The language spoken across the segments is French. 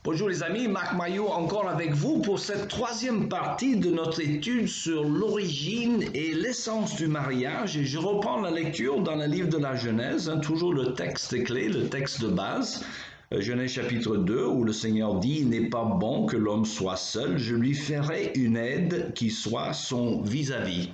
Bonjour les amis, Marc Maillot encore avec vous pour cette troisième partie de notre étude sur l'origine et l'essence du mariage. Et je reprends la lecture dans le livre de la Genèse, toujours le texte clé, le texte de base. Genèse chapitre 2, où le Seigneur dit « Il n'est pas bon que l'homme soit seul, je lui ferai une aide qui soit son vis-à-vis ».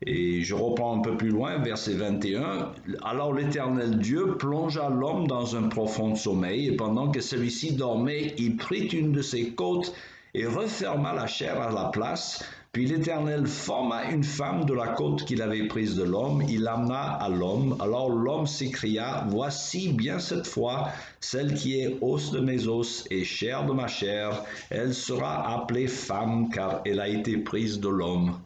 Et je reprends un peu plus loin, verset 21. « Alors l'Éternel Dieu plongea l'homme dans un profond sommeil, et pendant que celui-ci dormait, il prit une de ses côtes et referma la chair à la place. Puis l'Éternel forma une femme de la côte qu'il avait prise de l'homme, il l'amena à l'homme. Alors l'homme s'écria, « Voici bien cette fois celle qui est os de mes os et chair de ma chair. Elle sera appelée femme, car elle a été prise de l'homme. »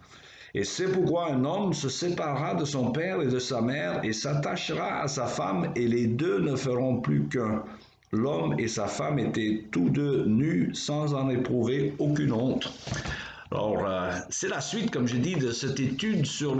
Et c'est pourquoi un homme se séparera de son père et de sa mère et s'attachera à sa femme, et les deux ne feront plus qu'un. L'homme et sa femme étaient tous deux nus sans en éprouver aucune honte. Alors, c'est la suite, comme je dis, de cette étude sur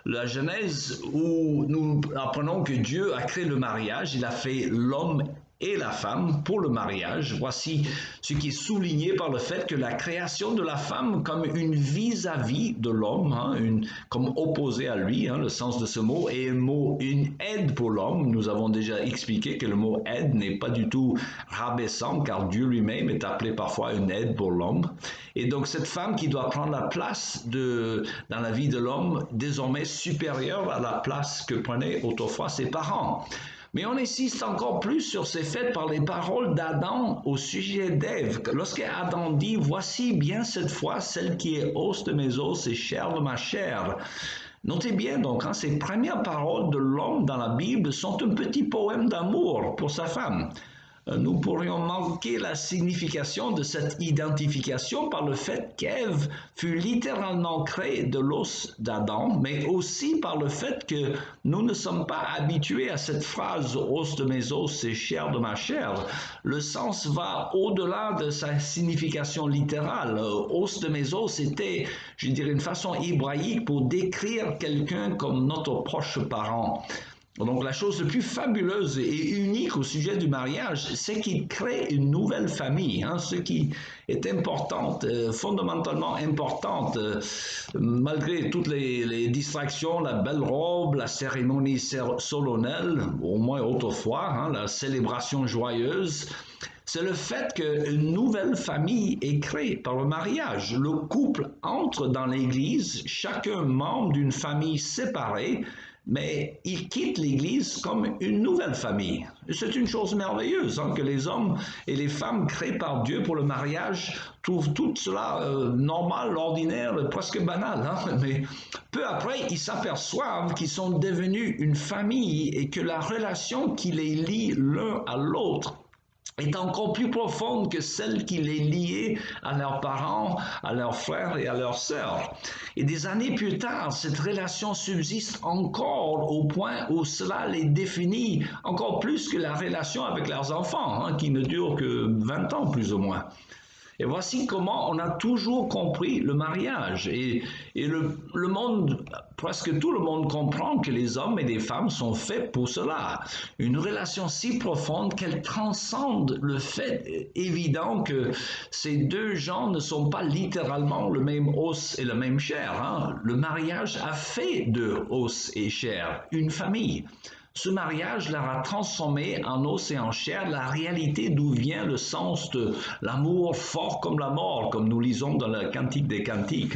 la Genèse où nous apprenons que Dieu a créé le mariage, il a fait l'homme et la femme pour le mariage. Voici ce qui est souligné par le fait que la création de la femme comme une vis-à-vis de l'homme, comme opposé à lui, le sens de ce mot, et une aide pour l'homme. Nous avons déjà expliqué que le mot aide n'est pas du tout rabaissant, car Dieu lui-même est appelé parfois une aide pour l'homme. Et donc cette femme qui doit prendre la place dans la vie de l'homme, désormais supérieure à la place que prenaient autrefois ses parents. Mais on insiste encore plus sur ces faits par les paroles d'Adam au sujet d'Ève. Lorsqu'Adam dit « Voici bien cette fois celle qui est os de mes os et chair de ma chair », notez bien donc, ces premières paroles de l'homme dans la Bible sont un petit poème d'amour pour sa femme. Nous pourrions manquer la signification de cette identification par le fait qu'Ève fut littéralement créée de l'os d'Adam, mais aussi par le fait que nous ne sommes pas habitués à cette phrase « os de mes os et chair de ma chair ». Le sens va au-delà de sa signification littérale. Os de mes os était, je dirais, une façon hébraïque pour décrire quelqu'un comme notre proche parent. Donc la chose la plus fabuleuse et unique au sujet du mariage, c'est qu'il crée une nouvelle famille, ce qui est importante, fondamentalement importante, malgré toutes les distractions, la belle robe, la cérémonie solennelle, au moins autrefois, la célébration joyeuse. C'est le fait qu'une nouvelle famille est créée par le mariage. Le couple entre dans l'Église, chacun membre d'une famille séparée, mais il quitte l'Église comme une nouvelle famille. C'est une chose merveilleuse que les hommes et les femmes créés par Dieu pour le mariage trouvent tout cela normal, ordinaire, presque banal. Mais peu après, ils s'aperçoivent qu'ils sont devenus une famille et que la relation qui les lie l'un à l'autre est encore plus profonde que celle qui les liait à leurs parents, à leurs frères et à leurs sœurs. Et des années plus tard, cette relation subsiste encore au point où cela les définit encore plus que la relation avec leurs enfants, qui ne dure que 20 ans plus ou moins. Et voici comment on a toujours compris le mariage. Et le monde, presque tout le monde comprend que les hommes et les femmes sont faits pour cela. Une relation si profonde qu'elle transcende le fait évident que ces deux gens ne sont pas littéralement le même os et la même chair. Le mariage a fait de os et chair une famille. Ce mariage leur a transformé en os et en chair la réalité d'où vient le sens de l'amour fort comme la mort, comme nous lisons dans le Cantique des Cantiques.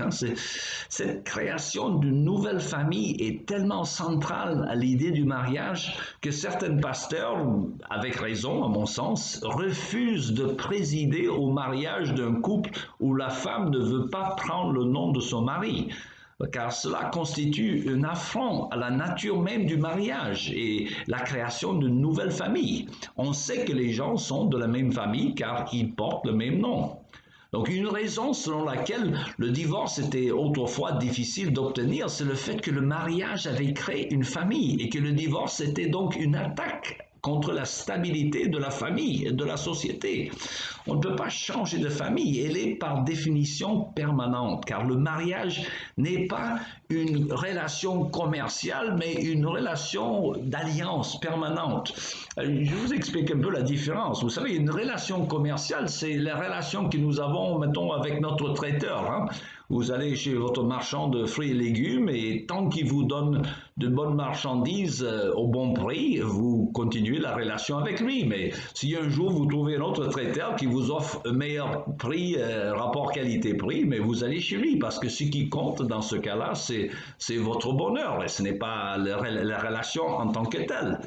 Cette création d'une nouvelle famille est tellement centrale à l'idée du mariage que certains pasteurs, avec raison à mon sens, refusent de présider au mariage d'un couple où la femme ne veut pas prendre le nom de son mari, car cela constitue un affront à la nature même du mariage et la création d'une nouvelle famille. On sait que les gens sont de la même famille car ils portent le même nom. Donc une raison selon laquelle le divorce était autrefois difficile d'obtenir, c'est le fait que le mariage avait créé une famille et que le divorce était donc une attaque contre la stabilité de la famille et de la société. On ne peut pas changer de famille, elle est par définition permanente, car le mariage n'est pas une relation commerciale, mais une relation d'alliance permanente. Je vous explique un peu la différence. Vous savez, une relation commerciale, c'est la relation que nous avons, mettons, avec notre traiteur, hein. Vous allez chez votre marchand de fruits et légumes et tant qu'il vous donne de bonnes marchandises au bon prix, vous continuez la relation avec lui. Mais si un jour vous trouvez un autre traiteur qui vous offre un meilleur prix, rapport qualité-prix, mais vous allez chez lui parce que ce qui compte dans ce cas-là, c'est votre bonheur et ce n'est pas la relation en tant que telle.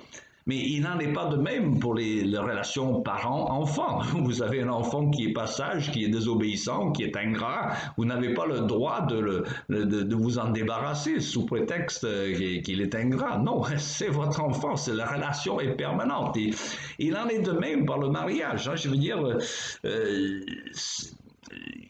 Mais il n'en est pas de même pour les relations parents-enfants. Vous avez un enfant qui est pas sage, qui est désobéissant, qui est ingrat. Vous n'avez pas le droit de vous en débarrasser sous prétexte qu'il est ingrat. Non, c'est votre enfant, la relation est permanente. Et il en est de même par le mariage. Hein, je veux dire,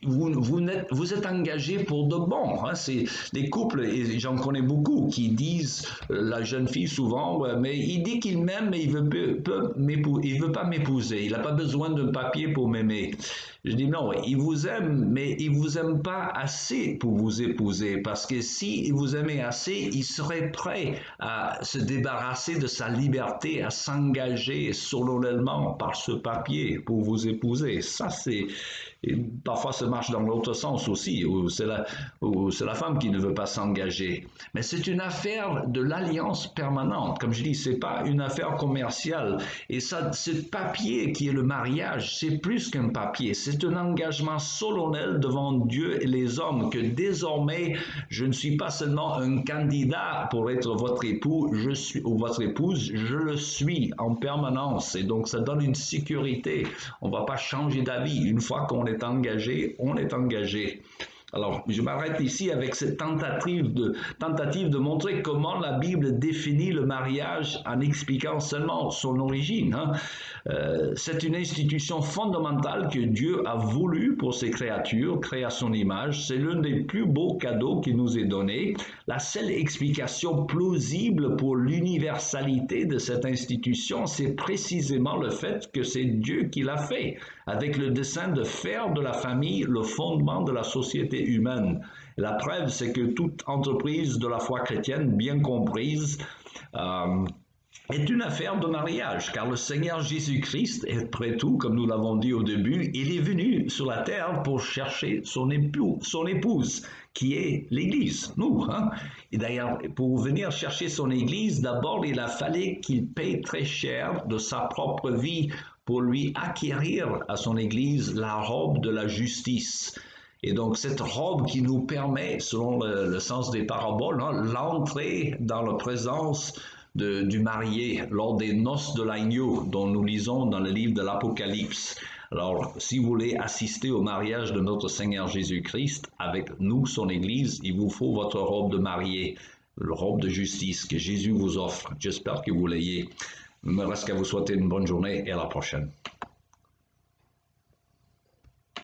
vous êtes engagé pour de bon. Hein? C'est les couples, et j'en connais beaucoup, qui disent, la jeune fille souvent, mais il dit qu'il m'aime, mais il veut pas m'épouser. Il n'a pas besoin d'un papier pour m'aimer. Je dis non, il vous aime, mais il vous aime pas assez pour vous épouser, parce que s'il vous aimait assez, il serait prêt à se débarrasser de sa liberté, à s'engager solennellement par ce papier pour vous épouser. Ça, c'est... Et parfois, ça marche dans l'autre sens aussi, où c'est la femme qui ne veut pas s'engager. Mais c'est une affaire de l'alliance permanente. Comme je dis, c'est pas une affaire commerciale. Et ça, ce papier qui est le mariage, c'est plus qu'un papier. C'est un engagement solennel devant Dieu et les hommes que désormais, je ne suis pas seulement un candidat pour être votre époux, ou votre épouse, je le suis en permanence. Et donc, ça donne une sécurité. On ne va pas changer d'avis. Une fois qu'on est engagé, on est engagé. Alors, je m'arrête ici avec cette tentative de montrer comment la Bible définit le mariage en expliquant seulement son origine. Hein. C'est une institution fondamentale que Dieu a voulu pour ses créatures, créées à son image. C'est l'un des plus beaux cadeaux qui nous est donné. La seule explication plausible pour l'universalité de cette institution, c'est précisément le fait que c'est Dieu qui l'a fait, avec le dessein de faire de la famille le fondement de la société humaine. La preuve, c'est que toute entreprise de la foi chrétienne bien comprise est une affaire de mariage, car le Seigneur Jésus-Christ, après tout, comme nous l'avons dit au début, il est venu sur la terre pour chercher son épouse, qui est l'Église, nous. Hein? Et d'ailleurs, pour venir chercher son Église, d'abord, il a fallu qu'il paye très cher de sa propre vie pour lui acquérir à son Église la robe de la justice. Et donc, cette robe qui nous permet, selon le sens des paraboles, hein, l'entrée dans la présence du marié lors des noces de l'agneau dont nous lisons dans le livre de l'Apocalypse. Alors, si vous voulez assister au mariage de notre Seigneur Jésus-Christ avec nous, son Église, il vous faut votre robe de mariée, la robe de justice que Jésus vous offre. J'espère que vous l'ayez. Il me reste qu'à vous souhaiter une bonne journée et à la prochaine.